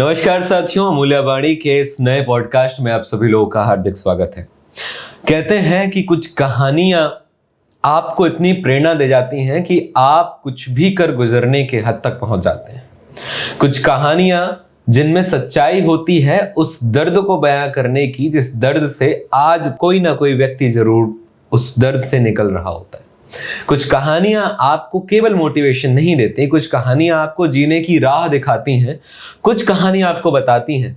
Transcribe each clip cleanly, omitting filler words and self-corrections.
नमस्कार साथियों, अमूल्य वाणी के इस नए पॉडकास्ट में आप सभी लोगों का हार्दिक स्वागत है। कहते हैं कि कुछ कहानियां आपको इतनी प्रेरणा दे जाती हैं कि आप कुछ भी कर गुजरने के हद तक पहुंच जाते हैं। कुछ कहानियां जिनमें सच्चाई होती है उस दर्द को बयां करने की, जिस दर्द से आज कोई ना कोई व्यक्ति जरूर उस दर्द से निकल रहा होता है। कुछ कहानियां आपको केवल मोटिवेशन नहीं देती, कुछ कहानियां आपको जीने की राह दिखाती हैं। कुछ कहानियां आपको बताती हैं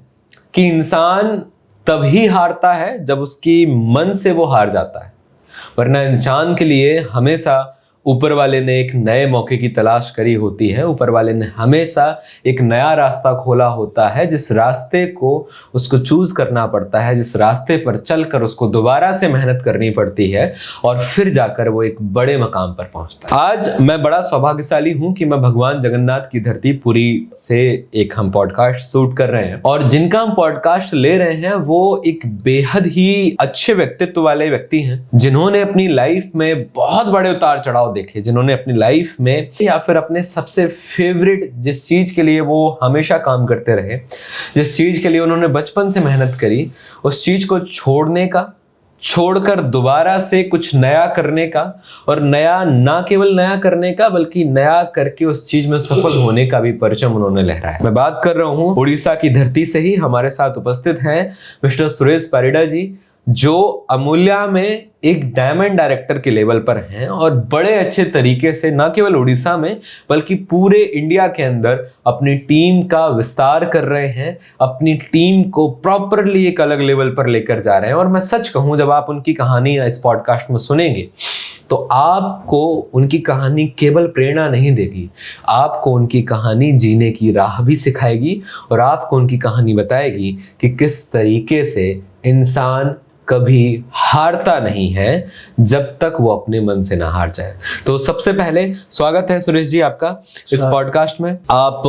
कि इंसान तभी हारता है जब उसकी मन से वो हार जाता है, वरना इंसान के लिए हमेशा ऊपर वाले ने एक नए मौके की तलाश करी होती है। ऊपर वाले ने हमेशा एक नया रास्ता खोला होता है, जिस रास्ते को उसको चूज करना पड़ता है, जिस रास्ते पर चलकर उसको दोबारा से मेहनत करनी पड़ती है और फिर जाकर वो एक बड़े मकाम पर पहुंचता है। आज मैं बड़ा सौभाग्यशाली हूं कि मैं भगवान जगन्नाथ की धरती पुरी से एक हम पॉडकास्ट शूट कर रहे हैं, और जिनका हम पॉडकास्ट ले रहे हैं वो एक बेहद ही अच्छे व्यक्तित्व वाले व्यक्ति हैं, जिन्होंने अपनी लाइफ में बहुत बड़े उतार चढ़ाव देखे, जिन्होंने अपनी लाइफ में या फिर अपने सबसे फेवरेट जिस चीज के लिए वो हमेशा काम करते रहे, जिस चीज के लिए उन्होंने बचपन से मेहनत करी, उस चीज को छोड़कर दोबारा से कुछ नया करने का, और नया ना केवल नया करने का बल्कि नया करके उस चीज में सफल होने का भी परचम उन्होंने लहराया। मैं बात कर रहा हूं उड़ीसा की धरती से ही। हमारे साथ उपस्थित हैं मिस्टर सुरेश परिडा जी, जो अमूल्या में एक डायमंड डायरेक्टर के लेवल पर हैं और बड़े अच्छे तरीके से न केवल उड़ीसा में बल्कि पूरे इंडिया के अंदर अपनी टीम का विस्तार कर रहे हैं, अपनी टीम को प्रॉपरली एक अलग लेवल पर लेकर जा रहे हैं। और मैं सच कहूं, जब आप उनकी कहानी इस पॉडकास्ट में सुनेंगे तो आपको उनकी कहानी केवल प्रेरणा नहीं देगी, आपको उनकी कहानी जीने की राह भी सिखाएगी, और आपको उनकी कहानी बताएगी कि किस तरीके से इंसान कभी हारता नहीं है जब तक वो अपने मन से ना हार जाए। तो सबसे पहले स्वागत है सुरेश जी आपका इस पॉडकास्ट में। आप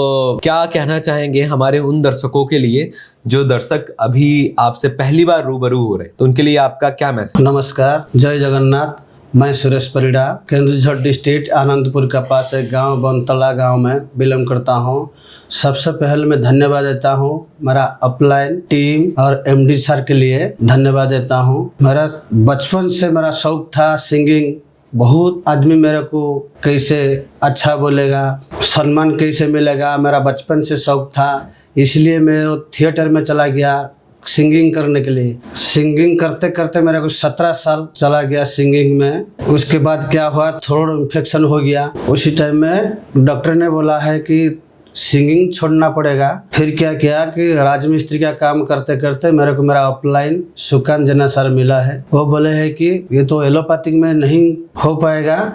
क्या कहना चाहेंगे हमारे उन दर्शकों के लिए जो दर्शक अभी आपसे पहली बार रूबरू हो रहे, तो उनके लिए आपका क्या मैसेज? नमस्कार, जय जगन्नाथ। मैं सुरेश परिडा केंदुझर डिस्ट्रिक्ट आनंदपुर के पास एक गांव बनतला गांव में बिलोंग करता हूं। सबसे पहले मैं धन्यवाद देता हूं मेरा अपलाइन टीम और एमडी सर के लिए धन्यवाद देता हूं। मेरा बचपन से मेरा शौक था सिंगिंग। बहुत आदमी मेरे को कैसे अच्छा बोलेगा, सम्मान कैसे मिलेगा, मेरा बचपन से शौक था। इसलिए मैं थिएटर में चला गया सिंगिंग करने के लिए। सिंगिंग करते करते मेरे को 17 साल चला गया सिंगिंग में। उसके बाद क्या हुआ, थ्रोट इन्फेक्शन हो गया। उसी टाइम में डॉक्टर ने बोला है कि सिंगिंग छोड़ना पड़ेगा। फिर क्या किया कि राजमिस्त्री का काम करते करते मेरे को मेरा अपलाइन सुकांत जना सर मिला है। वो बोले है कि ये तो एलोपैथिक में नहीं हो पाएगा,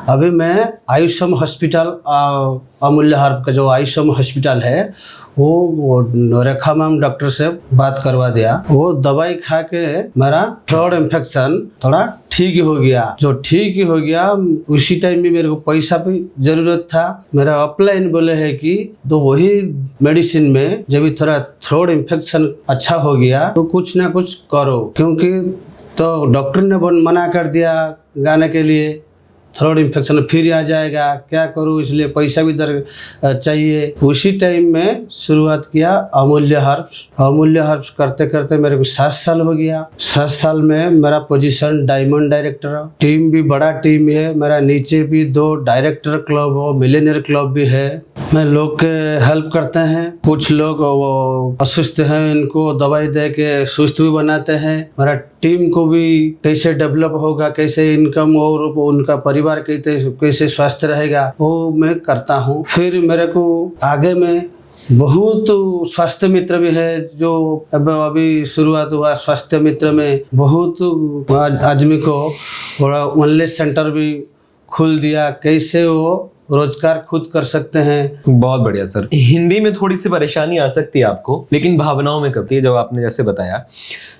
अभी मैं आयुष्मान हॉस्पिटल अमूल्य हर्ब का जो आयुष्मान हॉस्पिटल है वो रेखा मैम डॉक्टर से बात करवा दिया। वो दवाई खा के मेरा थ्रोट इन्फेक्शन थोड़ा ठीक हो गया। जो ठीक हो गया उसी टाइम भी मेरे को पैसा भी जरूरत था। मेरा अपलाइन बोले है कि तो वही मेडिसिन में जब भी थोड़ा थ्रोट इन्फेक्शन अच्छा हो गया तो कुछ ना कुछ करो, क्योंकि तो डॉक्टर ने मना कर दिया गाने के लिए, थ्रोट इन्फेक्शन फिर आ जाएगा, क्या करूँ, इसलिए पैसा भी चाहिए। उसी टाइम में शुरुआत किया अमूल्य हर्ब्स। अमूल्य हर्ब्स करते करते मेरे को 7 साल हो गया। 7 साल में मेरा पोजीशन डायमंड डायरेक्टर। टीम भी बड़ा टीम है, मेरा नीचे भी 2 डायरेक्टर क्लब हो, मिलेनियर क्लब भी है। मैं लोग के हेल्प करते हैं। कुछ लोग वो असुस्थ हैं, इनको दवाई दे के सुस्त भी बनाते हैं। मेरा टीम को भी कैसे डेवलप होगा, कैसे इनकम और उनका परिवार कैसे स्वस्थ रहेगा, वो मैं करता हूँ। फिर मेरे को आगे में बहुत स्वास्थ्य मित्र भी है, जो अभी शुरुआत हुआ स्वास्थ्य मित्र में। बहुत आदमी को वेलनेस सेंटर भी खुल दिया, कैसे वो रोजगार खुद कर सकते हैं। बहुत बढ़िया सर। हिंदी में थोड़ी सी परेशानी आ सकती है आपको, लेकिन भावनाओं में कब है। जब आपने जैसे बताया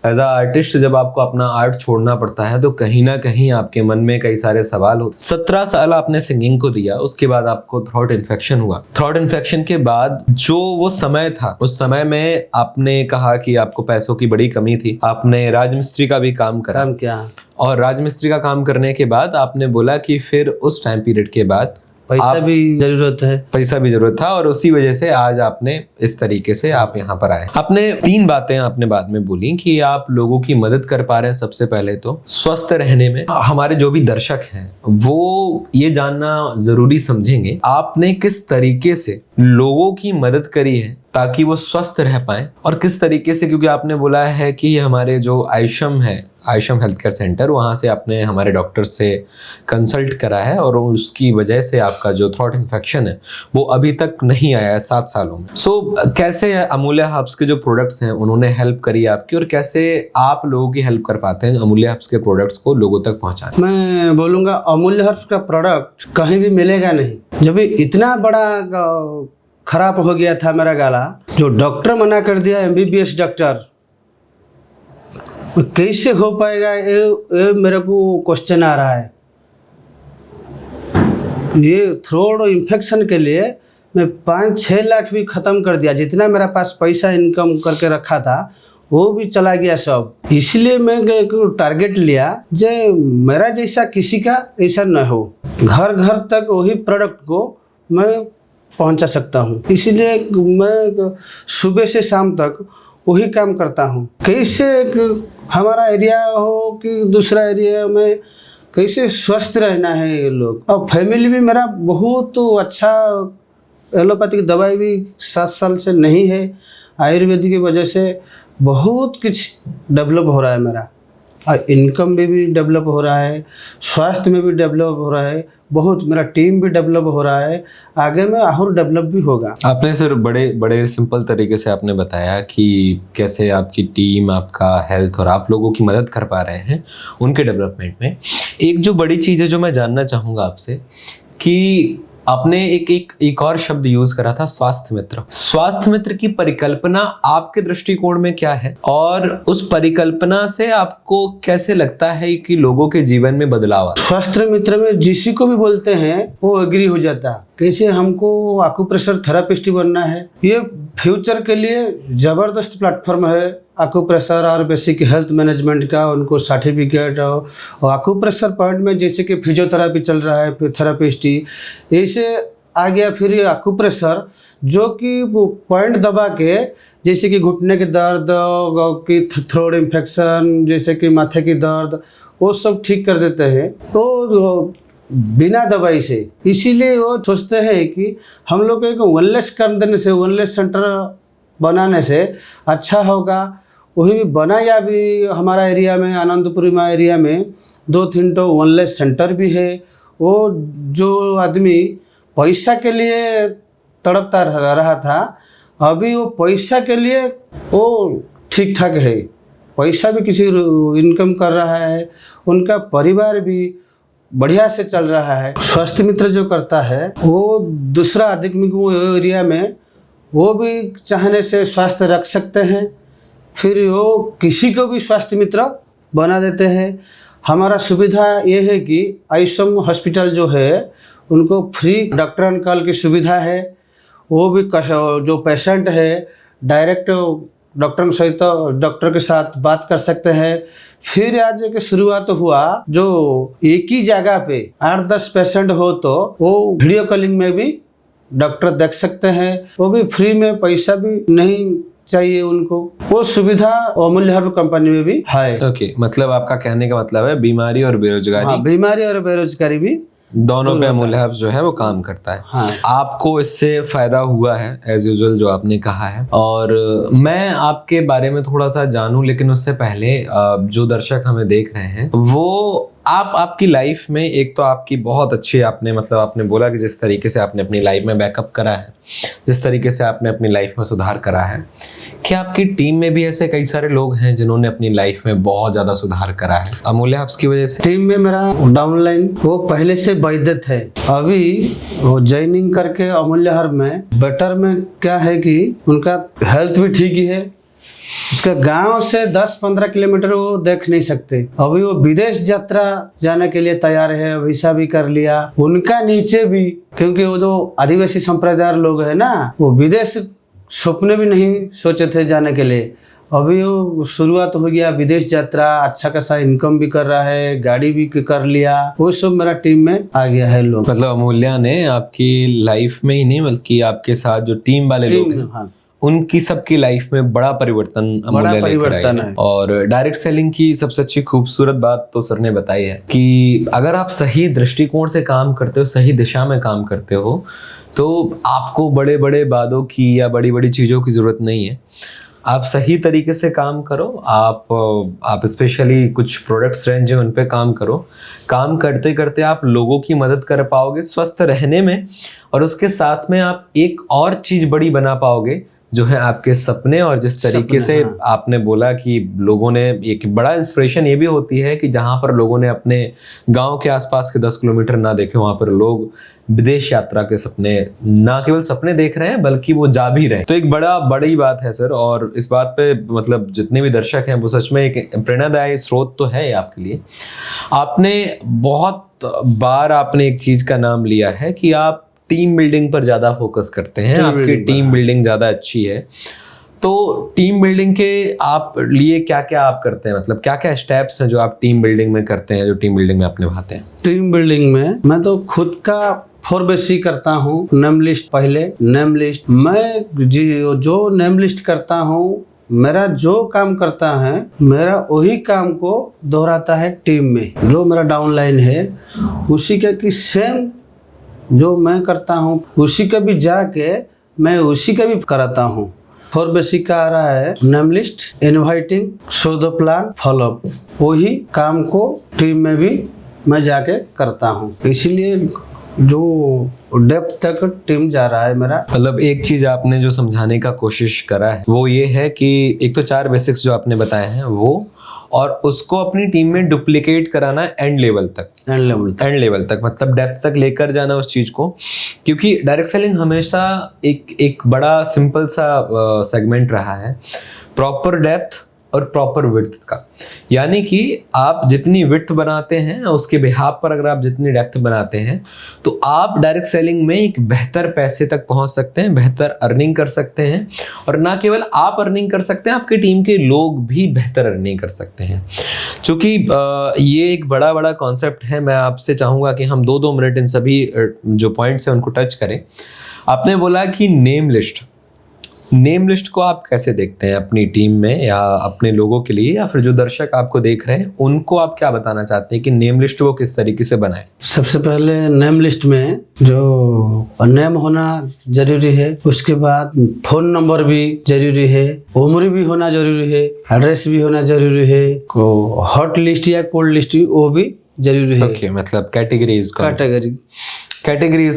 एज अ आर्टिस्ट जब आपको अपना आर्ट छोड़ना पड़ता है तो कहीं ना कहीं आपके मन में कई सारे सवाल होते। 17 साल आपने सिंगिंग को दिया, उसके बाद आपको थ्रोट इन्फेक्शन हुआ। थ्रोट इन्फेक्शन के बाद जो वो समय था, उस समय में आपने कहा कि आपको पैसों की बड़ी कमी थी, आपने राजमिस्त्री का भी काम किया, और राजमिस्त्री का काम करने के बाद आपने बोला कि फिर उस टाइम पीरियड के बाद पैसा भी जरूरत है। पैसा भी जरूरत था और उसी वजह से आज आपने इस तरीके से आप यहाँ पर आए। आपने 3 बातें आपने बाद में बोली कि आप लोगों की मदद कर पा रहे हैं। सबसे पहले तो स्वस्थ रहने में हमारे जो भी दर्शक हैं वो ये जानना जरूरी समझेंगे आपने किस तरीके से लोगों की मदद करी है ताकि वो स्वस्थ रह पाए, और किस तरीके से, क्योंकि आपने बोला है कि हमारे जो आयशम हेल्थ केयर सेंटर, वहाँ से आपने हमारे डॉक्टर से कंसल्ट करा है और उसकी वजह से आपका जो थ्रोट इन्फेक्शन है वो अभी तक नहीं आया है 7 सालों में। कैसे अमूल्य हर्ब्स के जो प्रोडक्ट्स हैं उन्होंने हेल्प करी आपकी, और कैसे आप लोगों की हेल्प कर पाते हैं अमूल्य हर्ब्स के प्रोडक्ट्स को लोगों तक पहुँचाने? मैं बोलूँगा अमूल्य हर्ब्स का प्रोडक्ट कहीं भी मिलेगा नहीं। जब इतना बड़ा खराब हो गया था मेरा गला, जो डॉक्टर मना कर दिया, MBBS डॉक्टर, कैसे हो पाएगा ये मेरे को क्वेश्चन आ रहा है। ये थ्रोट इन्फेक्शन के लिए मैं 5-6 लाख भी ख़त्म कर दिया। जितना मेरा पास पैसा इनकम करके रखा था वो भी चला गया सब। इसलिए मैं एक टारगेट लिया जे मेरा जैसा किसी का ऐसा न हो, घर घर तक वही प्रोडक्ट को मैं पहुंचा सकता हूं। इसलिए मैं सुबह से शाम तक वही काम करता हूं। कैसे हमारा एरिया हो कि दूसरा एरिया में कैसे स्वस्थ रहना है ये लोग। और फैमिली भी मेरा बहुत अच्छा, एलोपैथिक दवाई भी 7 साल से नहीं है, आयुर्वेदिक की वजह से बहुत कुछ डेवलप हो रहा है मेरा, और इनकम में भी डेवलप हो रहा है, स्वास्थ्य में भी डेवलप हो रहा है, बहुत मेरा टीम भी डेवलप हो रहा है, आगे में और डेवलप भी होगा। आपने सिर्फ बड़े सिंपल तरीके से आपने बताया कि कैसे आपकी टीम, आपका हेल्थ और आप लोगों की मदद कर पा रहे हैं उनके डेवलपमेंट में। एक जो बड़ी चीज़ है जो मैं जानना चाहूँगा आपसे कि आपने एक और शब्द यूज करा था, स्वास्थ्य मित्र। स्वास्थ्य मित्र की परिकल्पना आपके दृष्टिकोण में क्या है, और उस परिकल्पना से आपको कैसे लगता है कि लोगों के जीवन में बदलाव आ? स्वास्थ्य मित्र में जिसी को भी बोलते हैं वो एग्री हो जाता। कैसे हमको आकुप्रेशर थेरापिस्ट बनना है, ये फ्यूचर के लिए जबरदस्त प्लेटफॉर्म है। आकुप्रेशर और बेसिक हेल्थ मैनेजमेंट का उनको सर्टिफिकेट, और आकुप्रेशर पॉइंट में जैसे कि फिजियोथेरापी चल रहा है, थेरापिस्ट ऐसे आ गया। फिर ये आकुप्रेशर जो कि पॉइंट दबा के, जैसे कि घुटने के दर्द की, थ्रोट इन्फेक्शन, जैसे कि माथे की दर्द, वो सब ठीक कर देते हैं तो बिना दवाई से। इसीलिए वो सोचते हैं कि हम लोग एक वेलनेस कर देने से, वेलनेस सेंटर बनाने से अच्छा होगा। वही भी बनाया भी हमारा एरिया में, आनंदपुरी एरिया में 2-3 तो वेलनेस सेंटर भी है। वो जो आदमी पैसा के लिए तड़पता रहा था, अभी वो पैसा के लिए वो ठीक ठाक है, पैसा भी किसी इनकम कर रहा है, उनका परिवार भी बढ़िया से चल रहा है। स्वास्थ्य मित्र जो करता है वो दूसरा आदमी को एरिया में वो भी चाहने से स्वास्थ्य रख सकते हैं, फिर वो किसी को भी स्वास्थ्य मित्र बना देते हैं। हमारा सुविधा ये है कि आयुषम हॉस्पिटल जो है उनको फ्री डॉक्टर ऑन कॉल की सुविधा है। वो भी जो पेशेंट है डायरेक्ट डॉक्टर के साथ बात कर सकते हैं। फिर आज के शुरुआत हुआ जो एक ही जगह पे 8-10 पेशेंट हो तो वो वीडियो कॉलिंग में भी डॉक्टर देख सकते हैं, वो भी फ्री में, पैसा भी नहीं चाहिए उनको। वो सुविधा अमूल्य हर्ब कंपनी में भी है। ओके, मतलब आपका कहने का मतलब है बीमारी और बेरोजगारी, हाँ, बीमारी और बेरोजगारी भी दोनों पे अमूल्य हर्ब्स जो है वो काम करता है। हाँ। आपको इससे फायदा हुआ है एज यूजुअल जो आपने कहा है, और मैं आपके बारे में थोड़ा सा जानूं, लेकिन उससे पहले जो दर्शक हमें देख रहे हैं वो आपकी लाइफ में, एक तो आपकी बहुत अच्छी, आपने बोला कि जिस तरीके से आपने अपनी लाइफ में बैकअप करा है, जिस तरीके से आपने अपनी लाइफ में सुधार करा है, क्या आपकी टीम में भी ऐसे कई सारे लोग हैं जिन्होंने अपनी लाइफ में बहुत ज्यादा सुधार करा है अमूल्य हर्ब्स की वजह से? टीम में मेरा डाउनलाइन वो पहले से वैद्य थे, अभी वो ज्वाइनिंग करके अमूल्य हर्ब में बेटर में क्या है कि उनका हेल्थ भी ठीक ही है। उसके गांव से 10-15 किलोमीटर वो देख नहीं सकते, अभी वो विदेश यात्रा जाने के लिए तैयार है, वीसा भी कर लिया। उनका नीचे भी, क्योंकि वो जो आदिवासी संप्रदाय लोग है ना, वो विदेश सपने भी नहीं सोचे थे जाने के लिए, अभी वो शुरुआत हो गया विदेश यात्रा, अच्छा खासा इनकम भी कर रहा है, गाड़ी भी कर लिया, वो सब मेरा टीम में आ गया है लोग। मतलब अमूल्या ने आपकी लाइफ में ही नहीं बल्कि आपके साथ जो टीम वाले लोग हैं, हाँ, उनकी सबकी लाइफ में बड़ा परिवर्तन अमूल्या लेकर आई है। और डायरेक्ट सेलिंग की सबसे अच्छी खूबसूरत बात तो सर ने बताई है कि अगर आप सही दृष्टिकोण से काम करते हो, सही दिशा में काम करते हो, तो आपको बड़े बड़े वादों की या बड़ी बड़ी चीज़ों की ज़रूरत नहीं है। आप सही तरीके से काम करो, आप स्पेशली कुछ प्रोडक्ट्स रेंज है उन पे काम करो। काम करते करते आप लोगों की मदद कर पाओगे स्वस्थ रहने में, और उसके साथ में आप एक और चीज़ बड़ी बना पाओगे जो है आपके सपने। और जिस तरीके से आपने बोला कि लोगों ने, एक बड़ा इंस्पिरेशन ये भी होती है कि जहाँ पर लोगों ने अपने गांव के आसपास के 10 किलोमीटर ना देखे, वहाँ पर लोग विदेश यात्रा के सपने, ना केवल सपने देख रहे हैं बल्कि वो जा भी रहे हैं। तो एक बड़ी बात है सर। और इस बात पे मतलब जितने भी दर्शक हैं वो सच में एक प्रेरणादायी स्रोत तो है आपके लिए। आपने बहुत बार आपने एक चीज़ का नाम लिया है कि आप टीम बिल्डिंग पर ज़्यादा फोकस करते हैं, आपकी टीम बिल्डिंग ज़्यादा अच्छी है। तो टीम बिल्डिंग के आप लिए क्या क्या आप करते हैं, मतलब क्या क्या स्टेप्स हैं जो आप टीम बिल्डिंग में करते हैं, जो टीम बिल्डिंग में आप निभाते हैं? टीम बिल्डिंग में मैं तो खुद का 4 करता हूँ। नेम लिस्ट, पहले नेम लिस्ट, मैं जो नेम लिस्ट करता हूँ, मेरा जो काम करता है, मेरा वही काम को दोहराता है टीम में। जो मेरा डाउनलाइन है उसी का कि सेम जो मैं करता हूँ उसी का भी जाके मैं उसी का भी कराता हूँ। 4 का आ रहा है name list, inviting, show the plan, follow up. वही काम को टीम में भी मैं जाके करता हूँ, इसीलिए जो डेप्थ तक टीम जा रहा है मेरा। मतलब एक चीज आपने जो समझाने का कोशिश करा है वो ये है कि एक तो 4 बेसिक्स जो आपने बताए हैं वो, और उसको अपनी टीम में डुप्लीकेट कराना एंड लेवल तक, मतलब डेप्थ तक लेकर जाना उस चीज को। क्योंकि डायरेक्ट सेलिंग हमेशा एक बड़ा सिंपल सा सेगमेंट रहा है, प्रॉपर डेप्थ और प्रॉपर विड्थ का। यानी कि आप जितनी विड्थ बनाते हैं उसके बिहाफ पर अगर आप जितनी डेप्थ बनाते हैं तो आप डायरेक्ट सेलिंग में एक बेहतर पैसे तक पहुंच सकते हैं, बेहतर अर्निंग कर सकते हैं। और ना केवल आप अर्निंग कर सकते हैं, आपकी टीम के लोग भी बेहतर अर्निंग कर सकते हैं। चूँकि ये एक बड़ा कॉन्सेप्ट है, मैं आपसे चाहूँगा कि हम 2-2 मिनट इन सभी जो पॉइंट्स हैं उनको टच करें। आपने बोला कि नेम लिस्ट को आप कैसे देखते हैं अपनी टीम में या अपने लोगों के लिए, या फिर जो दर्शक आपको देख रहे हैं उनको आप क्या बताना चाहते हैं कि नेम लिस्ट वो किस तरीके से बनाएं? सबसे पहले नेम लिस्ट में जो नेम होना जरूरी है, उसके बाद फोन नंबर भी जरूरी है, उम्र भी होना जरूरी है, एड्रेस भी होना जरूरी है, हॉट लिस्ट या कोल्ड लिस्ट वो भी जरूरी है। ओके, मतलब कैटेगरीज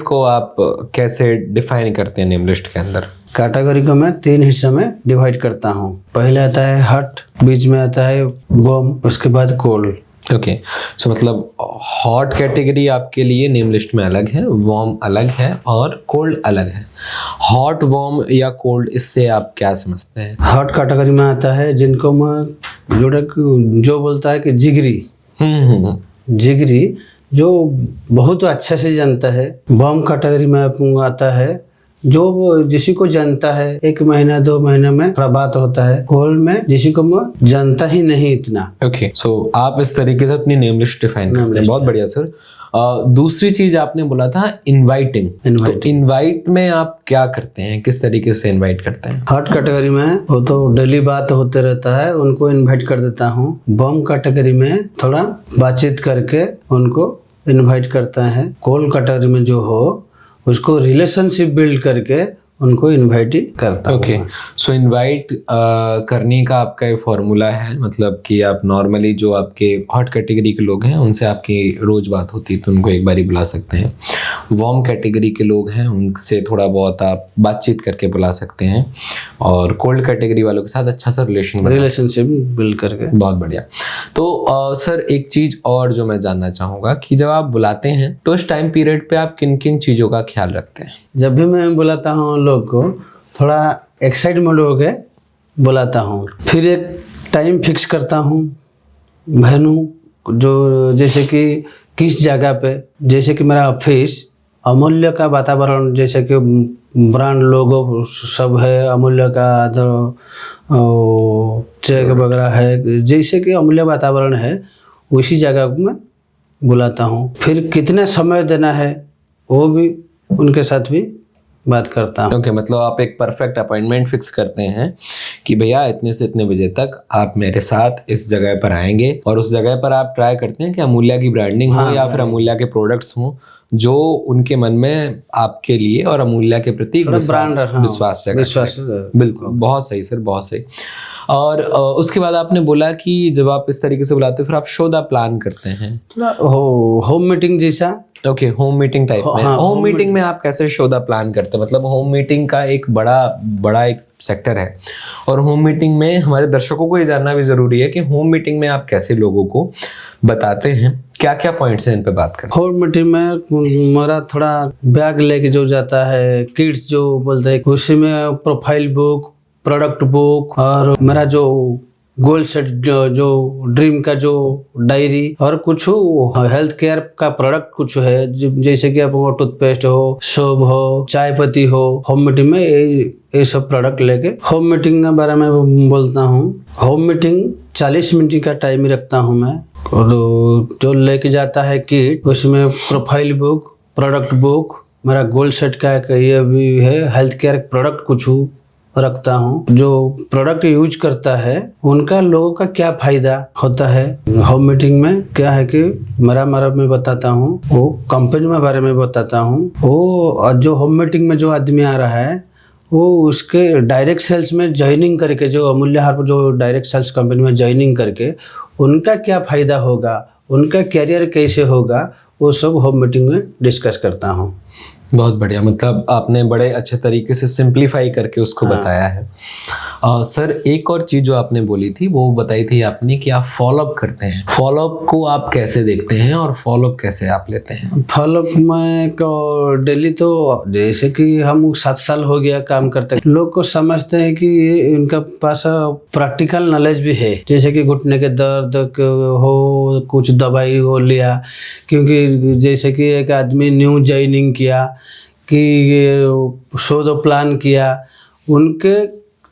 को आप कैसे डिफाइन करते हैं नेम लिस्ट के अंदर? कैटेगरी को मैं 3 हिस्से में डिवाइड करता हूँ। पहले आता है हॉट, बीच में आता है वार्म, उसके बाद कोल्ड। ओके, सो मतलब हॉट कैटेगरी आपके लिए नेम लिस्ट में अलग है, वार्म अलग है और कोल्ड अलग है। हॉट, वार्म या कोल्ड, इससे आप क्या समझते हैं? हॉट कैटेगरी में आता है जिनको मैं जो बोलता है कि जिगरी जो बहुत अच्छे से जानता है। वार्म कैटेगरी में आता है जो जिसी को जानता है, 1 महीना 2 महीने में थोड़ा बात होता है। कोल्ड में जिसी को मैं जानता ही नहीं इतना। ओके, सो आप इस तरीके से अपनी नेम लिस्ट डिफाइन करते हैं। बहुत बढ़िया सर। दूसरी चीज आपने बोला था इनवाइटिंग। तो इनवाइट में आप क्या करते हैं, किस तरीके से इनवाइट करते हैं? हॉट कैटेगरी में वो तो डेली बात होते रहता है, उनको इनवाइट कर देता हूँ। वार्म कैटेगरी में थोड़ा बातचीत करके उनको इनवाइट करता है। कोल्ड कैटेगरी में जो हो उसको रिलेशनशिप बिल्ड करके उनको इनवाइट करता हूँ। ओके, सो इनवाइट करने का आपका ये फॉर्मूला है, मतलब कि आप नॉर्मली जो आपके हॉट कैटेगरी के लोग हैं उनसे आपकी रोज बात होती है तो उनको एक बार ही बुला सकते हैं। वार्म कैटेगरी के लोग हैं उनसे थोड़ा बहुत आप बातचीत करके बुला सकते हैं, और कोल्ड कैटेगरी वालों के साथ अच्छा सा रिलेशनशिप बिल्ड करके। बहुत बढ़िया। तो सर एक चीज और जो मैं जानना चाहूँगा कि जब आप बुलाते हैं तो इस टाइम पीरियड पे आप किन किन चीज़ों का ख्याल रखते हैं? जब भी मैं बुलाता हूँ लोग को थोड़ा एक्साइटमेंट हो के बुलाता हूँ। फिर एक टाइम फिक्स करता हूँ, वेन्यू जो, जैसे कि किस जगह पे, जैसे कि मेरा ऑफिस अमूल्य का वातावरण, जैसे कि ब्रांड लोगो सब है, अमूल्य का चेक वगैरह है, जैसे कि अमूल्य वातावरण है उसी जगह को मैं बुलाता हूँ। फिर कितने समय देना है वो भी उनके साथ भी बात करता हूँ। ओके, मतलब आप एक परफेक्ट अपॉइंटमेंट फिक्स करते हैं कि भैया इतने से इतने बजे तक आप मेरे साथ इस जगह पर आएंगे, और उस जगह पर आप ट्राई करते हैं कि अमूल्य की ब्रांडिंग हो या फिर अमूल्य के प्रोडक्ट्स हो जो उनके मन में आपके लिए और अमूल्य के प्रति विश्वास जगाए। बिल्कुल, बहुत सही सर, बहुत सही। और उसके बाद आपने बोला कि जब आप इस तरीके से बुलाते हो फिर आप शो द प्लान करते हैं, होम मीटिंग जैसा। ओके, होम मीटिंग टाइप में। होम मीटिंग में आप कैसे शो द प्लान करते हैं? मतलब होम मीटिंग का एक बड़ा एक सेक्टर है, और होम मीटिंग में हमारे दर्शकों को ये जानना भी जरूरी है कि होम मीटिंग में आप कैसे लोगों को बताते हैं, क्या क्या पॉइंट्स हैं इन पे बात करते हैं? होम मीटिंग में मेरा थोड़ा बैग लेके जो जाता है, किट्स जो बोलते हैं, उसी में प्रोफाइल बुक, प्रोडक्ट बुक, और मेरा जो गोल सेट जो ड्रीम का जो डायरी, और कुछ हेल्थ केयर का प्रोडक्ट कुछ है, जैसे कि आप टूथपेस्ट हो, सोप हो, चाय पत्ती हो। होम मीटिंग में ये सब प्रोडक्ट लेके होम मीटिंग के बारे में बोलता हूँ। होम मीटिंग 40 मिनट का टाइम रखता हूँ मैं, और जो लेके जाता है किट, उसमें प्रोफाइल बुक, प्रोडक्ट बुक, मेरा गोल सेट का ये भी है, हेल्थ केयर प्रोडक्ट कुछ रखता हूँ। जो प्रोडक्ट यूज करता है उनका लोगों का क्या फायदा होता है। होम मीटिंग में क्या है कि मेरा में बताता हूँ, वो कंपनी में बारे में बताता हूँ। वो जो होम मीटिंग में जो आदमी आ रहा है वो उसके डायरेक्ट सेल्स में ज्वाइनिंग करके, जो अमूल्य हार्प जो डायरेक्ट सेल्स कंपनी में ज्वाइनिंग करके उनका क्या फ़ायदा होगा, उनका कैरियर कैसे होगा, वो सब होम मीटिंग में डिस्कस करता हूँ। बहुत बढ़िया, मतलब आपने बड़े अच्छे तरीके से सिंप्लीफाई करके उसको बताया है। सर, एक और चीज़ जो आपने बोली थी वो बताई थी आपने कि आप फॉलोअप करते हैं। फॉलोअप को आप कैसे देखते हैं और फॉलोअप कैसे आप लेते हैं? फॉलोअप में डेली तो जैसे कि हम 7 साल हो गया काम करते हैं, लोग को समझते हैं कि उनका पास प्रैक्टिकल नॉलेज भी है, जैसे कि घुटने के दर्द हो, कुछ दवाई हो लिया, क्योंकि जैसे कि एक आदमी न्यू ज्वाइनिंग किया कि शो द प्लान किया, उनके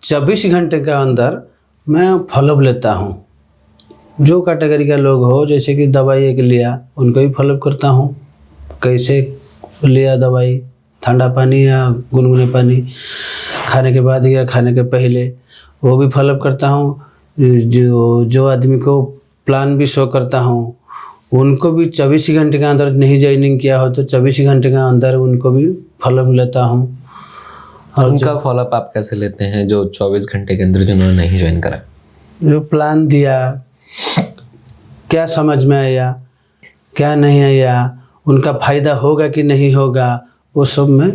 24 घंटे के अंदर मैं फॉलोअप लेता हूँ। जो कैटेगरी का लोग हो, जैसे कि दवाई एक लिया, उनको भी फॉलोअप करता हूँ, कैसे लिया दवाई, ठंडा पानी या गुनगुने पानी, खाने के बाद या खाने के पहले, वो भी फॉलोअप करता हूँ। जो आदमी को प्लान भी शो करता हूँ, उनको भी 24 घंटे के अंदर नहीं ज्वाइनिंग किया हो तो 24 घंटे के अंदर उनको भी फॉलोअप लेता हूँ। और उनका फॉलोअप आप कैसे लेते हैं जो 24 घंटे के अंदर जिन्होंने नहीं ज्वाइन करा? जो प्लान दिया, क्या समझ में आया, क्या नहीं आया, उनका फायदा होगा कि नहीं होगा, वो सब में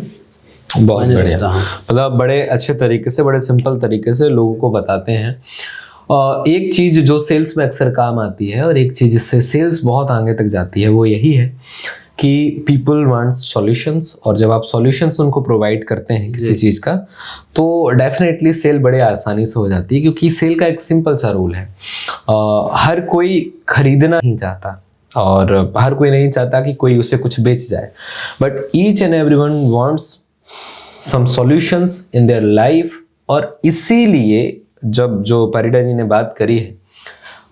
बहुत बढ़िया, मतलब बड़े अच्छे तरीके से, बड़े सिंपल तरीके से लोगों को बताते हैं। एक चीज़ जो सेल्स में अक्सर काम आती है और एक चीज़ जिससे सेल्स बहुत आगे तक जाती है वो यही है कि पीपल वांट्स सॉल्यूशंस, और जब आप सॉल्यूशंस उनको प्रोवाइड करते हैं किसी चीज़ का तो डेफिनेटली सेल बड़े आसानी से हो जाती है, क्योंकि सेल का एक सिंपल सा रूल है, हर कोई खरीदना नहीं चाहता और हर कोई नहीं चाहता कि कोई उसे कुछ बेच जाए, but each and everyone wants some solutions in their life. और इसीलिए जब जो परिडा जी ने बात करी है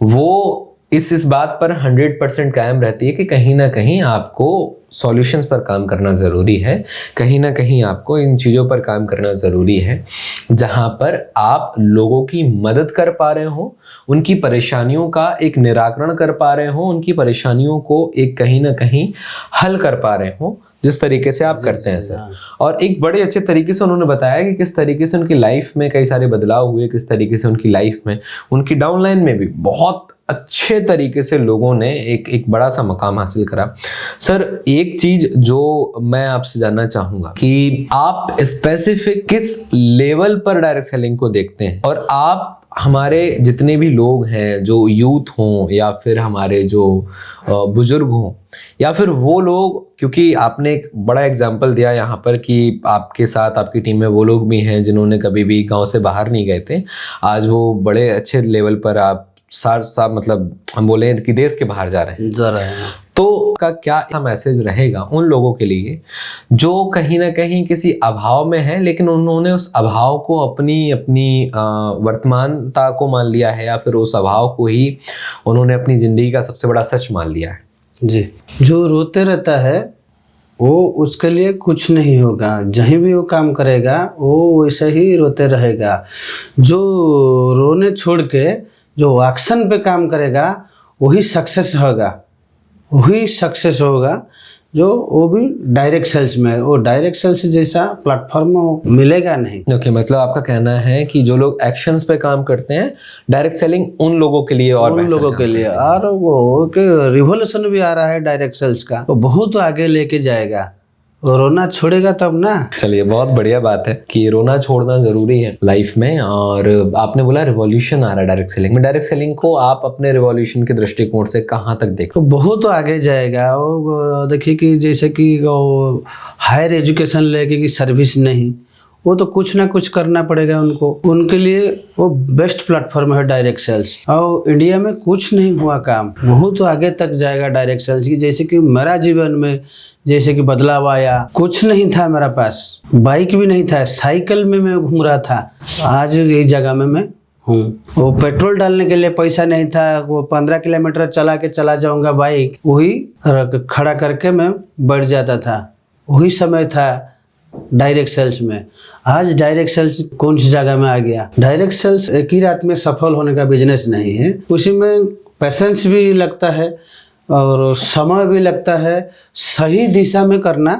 वो इस बात पर 100% कायम रहती है कि कहीं ना कहीं आपको सॉल्यूशंस पर काम करना ज़रूरी है, कहीं ना कहीं आपको इन चीज़ों पर काम करना ज़रूरी है जहां पर आप लोगों की मदद कर पा रहे हो, उनकी परेशानियों का एक निराकरण कर पा रहे हो, उनकी परेशानियों को एक कहीं ना कहीं हल कर पा रहे हो, जिस तरीके से आप करते हैं सर। और एक बड़े अच्छे तरीके से उन्होंने बताया कि किस तरीके से उनकी लाइफ में कई सारे बदलाव हुए, किस तरीके से उनकी लाइफ में, उनकी डाउनलाइन में भी बहुत अच्छे तरीके से लोगों ने एक बड़ा सा मकाम हासिल करा। सर, एक चीज जो मैं आपसे जानना चाहूंगा कि आप स्पेसिफिक किस लेवल पर डायरेक्ट सेलिंग को देखते हैं, और आप हमारे जितने भी लोग हैं जो यूथ हों या फिर हमारे जो बुजुर्ग हों या फिर वो लोग, क्योंकि आपने एक बड़ा एग्जाम्पल दिया यहाँ पर कि आपके साथ आपकी टीम में वो लोग भी हैं जिन्होंने कभी भी गांव से बाहर नहीं गए थे, आज वो बड़े अच्छे लेवल पर आप सार मतलब हम बोले कि देश के बाहर जा रहे हैं। तो का क्या मैसेज रहेगा उन लोगों के लिए जो कहीं ना कहीं किसी अभाव में है, लेकिन उन्होंने उस अभाव को अपनी वर्तमानता को मान लिया है, या फिर उस अभाव को ही उन्होंने अपनी जिंदगी का सबसे बड़ा सच मान लिया है? जी, जो रोते रहता है वो उसके लिए कुछ नहीं होगा, जहीं भी वो काम करेगा वो वैसे ही रोते रहेगा। जो रोने छोड़ के जो एक्शन पे काम करेगा वही सक्सेस होगा, जो वो भी डायरेक्ट सेल्स में। वो डायरेक्ट सेल्स जैसा प्लेटफॉर्म मिलेगा नहीं। ओके, मतलब आपका कहना है कि जो लोग एक्शंस पे काम करते हैं, डायरेक्ट सेलिंग उन लोगों के लिए और उन लोगों के लिए, और वो रिवोल्यूशन भी आ रहा है डायरेक्ट सेल्स का, वो बहुत आगे लेके जाएगा। वो रोना छोड़ेगा तब ना। चलिए, बहुत बढ़िया बात है कि रोना छोड़ना जरूरी है लाइफ में। और आपने बोला रिवॉल्यूशन आ रहा है डायरेक्ट सेलिंग में। डायरेक्ट सेलिंग को आप अपने रिवॉल्यूशन के दृष्टिकोण से कहाँ तक देखते तो बहुत आगे जाएगा। वो देखिए कि जैसे कि हायर एजुकेशन लेके कि सर्विस नहीं, वो तो कुछ ना कुछ करना पड़ेगा उनको, उनके लिए वो बेस्ट प्लेटफॉर्म है डायरेक्ट सेल्स। और इंडिया में कुछ नहीं हुआ काम, बहुत आगे तक जाएगा डायरेक्ट सेल्स की। जैसे कि मेरा जीवन में जैसे कि बदलाव आया, कुछ नहीं था मेरा पास, बाइक भी नहीं था, साइकिल में मैं घूम रहा था, आज यही जगह में मैं हूँ। वो पेट्रोल डालने के लिए पैसा नहीं था, वो 15 किलोमीटर चला जाऊंगा बाइक, वही खड़ा करके मैं बैठ जाता था। वही समय था डायरेक्ट सेल्स में। आज डायरेक्ट सेल्स कौन सी जगह में आ गया। डायरेक्ट सेल्स एक ही रात में सफल होने का बिजनेस नहीं है, उसी में पेशेंस भी लगता है और समय भी लगता है, सही दिशा में करना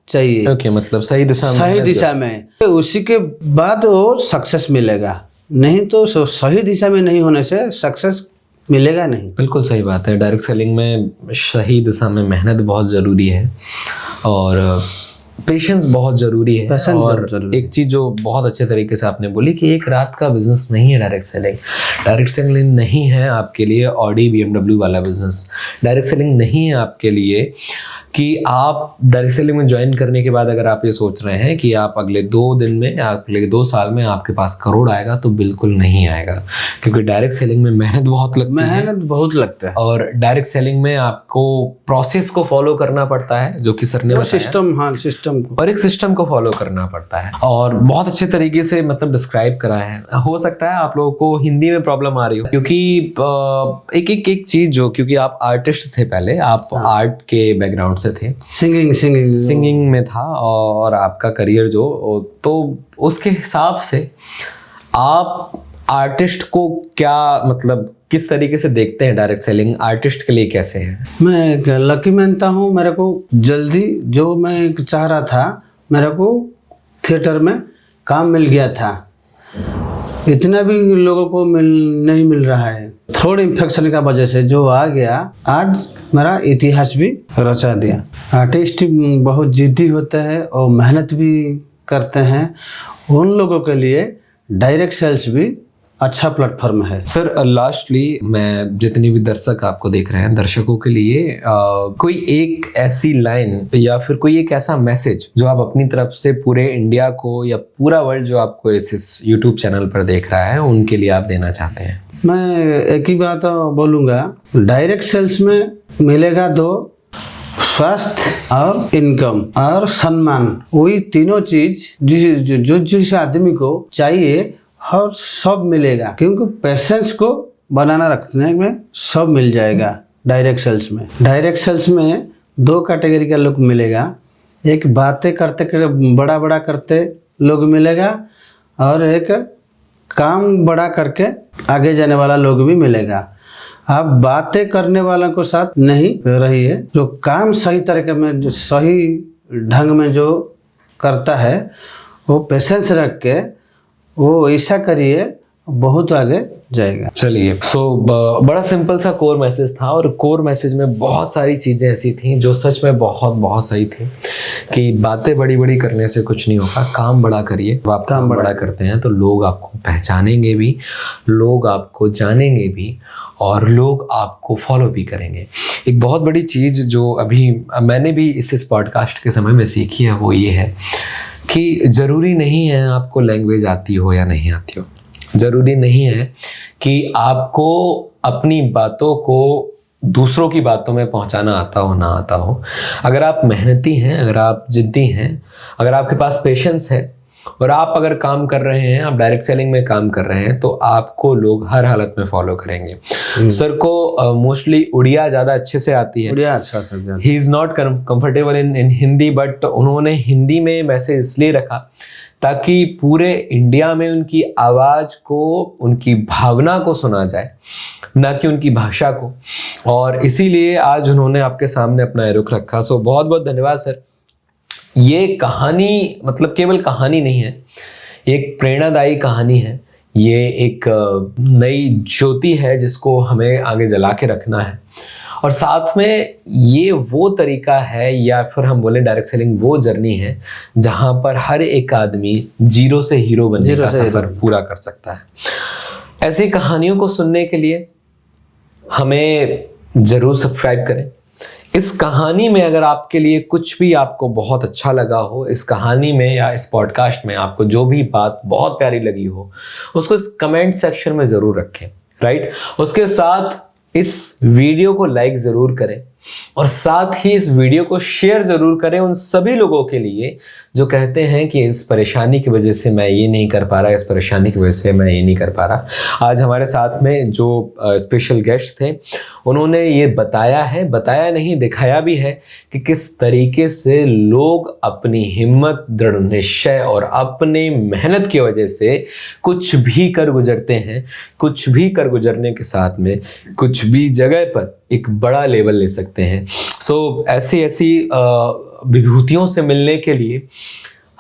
चाहिए। ओके, मतलब सही दिशा में, उसी के बाद वो सक्सेस मिलेगा। नहीं तो सही दिशा में नहीं होने से सक्सेस मिलेगा नहीं। बिल्कुल सही बात है। डायरेक्ट सेलिंग में सही दिशा में मेहनत बहुत ज़रूरी है और पेशेंस बहुत ज़रूरी है। और एक चीज़ जो बहुत अच्छे तरीके से आपने बोली कि एक रात का बिजनेस नहीं है डायरेक्ट सेलिंग। डायरेक्ट सेलिंग नहीं है आपके लिए ऑडी BMW वाला बिजनेस। डायरेक्ट सेलिंग नहीं है आपके लिए कि आप डायरेक्ट सेलिंग में ज्वाइन करने के बाद अगर आप ये सोच रहे हैं कि आप अगले 2 दिन में या अगले 2 साल में आपके पास करोड़ आएगा, तो बिल्कुल नहीं आएगा। क्योंकि डायरेक्ट सेलिंग में मेहनत बहुत लगता है और डायरेक्ट सेलिंग में आपको प्रोसेस को फॉलो करना पड़ता है, जो कि सर ने बताया, सिस्टम और एक सिस्टम को फॉलो करना पड़ता है और बहुत अच्छे तरीके से मतलब डिस्क्राइब करा है। हो सकता है आप लोगों को हिंदी में प्रॉब्लम आ रही हो, क्योंकि एक चीज जो, क्योंकि आप आर्टिस्ट थे पहले, आप आर्ट के बैकग्राउंड से थे, सिंगिंग में था और आपका करियर जो, तो उसके हिसाब से आप आर्टिस्ट को क्या मतलब किस तरीके से देखते हैं? डायरेक्ट सेलिंग आर्टिस्ट के लिए कैसे है? मैं लकी मानता हूँ। मेरे को जल्दी जो मैं चाह रहा था, मेरे को थिएटर में काम मिल गया था। इतना भी लोगों को नहीं मिल रहा है। थ्रोट इन्फेक्शन का वजह से जो आ गया, आज मेरा इतिहास भी रचा दिया। आर्टिस्ट बहुत जिद्दी होते हैं और मेहनत भी करते हैं। उन लोगों के लिए डायरेक्ट सेल्स भी अच्छा प्लेटफॉर्म है। सर लास्टली, मैं जितने भी दर्शक आपको देख रहे हैं, दर्शकों के लिए कोई एक ऐसी लाइन या फिर कोई एक ऐसा मैसेज जो आप अपनी तरफ से पूरे इंडिया को या पूरा वर्ल्ड जो आपको इस YouTube चैनल पर देख रहा है, उनके लिए आप देना चाहते हैं? मैं एक ही बात बोलूँगा, डायरेक्ट सेल्स में मिलेगा 2, स्वास्थ्य और इनकम और सम्मान। वही तीनों चीज जिस आदमी को चाहिए और सब मिलेगा, क्योंकि पेशेंस को बनाना रखने में सब मिल जाएगा डायरेक्ट सेल्स में। डायरेक्ट सेल्स में 2 कैटेगरी का लोग मिलेगा। एक बातें करते बड़ा करते लोग मिलेगा और एक काम बड़ा करके आगे जाने वाला लोग भी मिलेगा। आप बातें करने वालों को साथ नहीं रहिए, जो काम सही तरीके में, जो सही ढंग में जो करता है, वो पेशेंस रख के वो ऐसा करिए, बहुत आगे जाएगा। चलिए, बड़ा सिंपल सा कोर मैसेज था और कोर मैसेज में बहुत सारी चीज़ें ऐसी थी जो सच में बहुत सही थी कि बातें बड़ी करने से कुछ नहीं होगा, काम बड़ा करिए। आप काम बड़ा करते हैं तो लोग आपको पहचानेंगे भी, लोग आपको जानेंगे भी और लोग आपको फॉलो भी करेंगे। एक बहुत बड़ी चीज़ जो अभी मैंने भी इस पॉडकास्ट के समय में सीखी है, वो ये है कि ज़रूरी नहीं है आपको लैंग्वेज आती हो या नहीं आती हो। ज़रूरी नहीं है कि आपको अपनी बातों को दूसरों की बातों में पहुंचाना आता हो ना आता हो, अगर आप मेहनती हैं, अगर आप जिद्दी हैं, अगर आपके पास पेशेंस है और आप अगर काम कर रहे हैं, आप डायरेक्ट सेलिंग में काम कर रहे हैं, तो आपको लोग हर हालत में फॉलो करेंगे। सर को मोस्टली उड़िया ज़्यादा अच्छे से आती है। बढ़िया, अच्छा sir. He is not comfortable in Hindi, but उन्होंने हिंदी में मैसेज इसलिए रखा ताकि पूरे इंडिया में उनकी आवाज़ को, उनकी भावना को सुना जाए, ना कि उनकी भाषा को। और इसीलिए आज उन्होंने आपके सामने अपना रुख रखा। सो बहुत बहुत धन्यवाद सर। ये कहानी मतलब केवल कहानी नहीं है, एक प्रेरणादायी कहानी है। ये एक नई ज्योति है जिसको हमें आगे जला के रखना है। और साथ में ये वो तरीका है, या फिर हम बोले डायरेक्ट सेलिंग वो जर्नी है जहां पर हर एक आदमी जीरो से हीरो बनने का सफर पूरा कर सकता है। ऐसी कहानियों को सुनने के लिए हमें जरूर सब्सक्राइब करें। इस कहानी में अगर आपके लिए कुछ भी आपको बहुत अच्छा लगा हो, इस कहानी में या इस पॉडकास्ट में आपको जो भी बात बहुत प्यारी लगी हो, उसको इस कमेंट सेक्शन में ज़रूर रखें, राइट। उसके साथ इस वीडियो को लाइक ज़रूर करें और साथ ही इस वीडियो को शेयर ज़रूर करें उन सभी लोगों के लिए जो कहते हैं कि इस परेशानी की वजह से मैं ये नहीं कर पा रहा, इस परेशानी की वजह से मैं ये नहीं कर पा रहा। आज हमारे साथ में जो स्पेशल गेस्ट थे, उन्होंने ये बताया नहीं, दिखाया भी है कि किस तरीके से लोग अपनी हिम्मत, दृढ़ निश्चय और अपने मेहनत की वजह से कुछ भी कर गुजरते हैं। कुछ भी कर गुजरने के साथ में कुछ भी जगह पर एक बड़ा लेवल ले सकते हैं। सो ऐसी विभूतियों से मिलने के लिए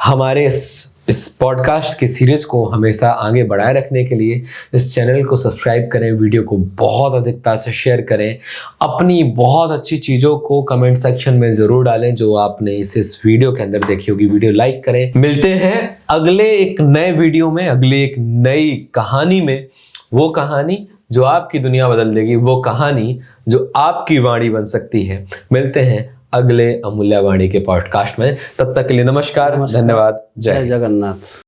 हमारे इस पॉडकास्ट की सीरीज को हमेशा आगे बढ़ाए रखने के लिए इस चैनल को सब्सक्राइब करें, वीडियो को बहुत अधिकता से शेयर करें, अपनी बहुत अच्छी चीज़ों को कमेंट सेक्शन में ज़रूर डालें जो आपने इस वीडियो के अंदर देखी होगी। वीडियो लाइक करें। मिलते हैं अगले एक नए वीडियो में, अगली एक नई कहानी में। वो कहानी जो आपकी दुनिया बदल देगी, वो कहानी जो आपकी वाणी बन सकती है। मिलते हैं अगले अमूल्य वाणी के पॉडकास्ट में। तब तक के लिए नमस्कार, धन्यवाद, जय जगन्नाथ।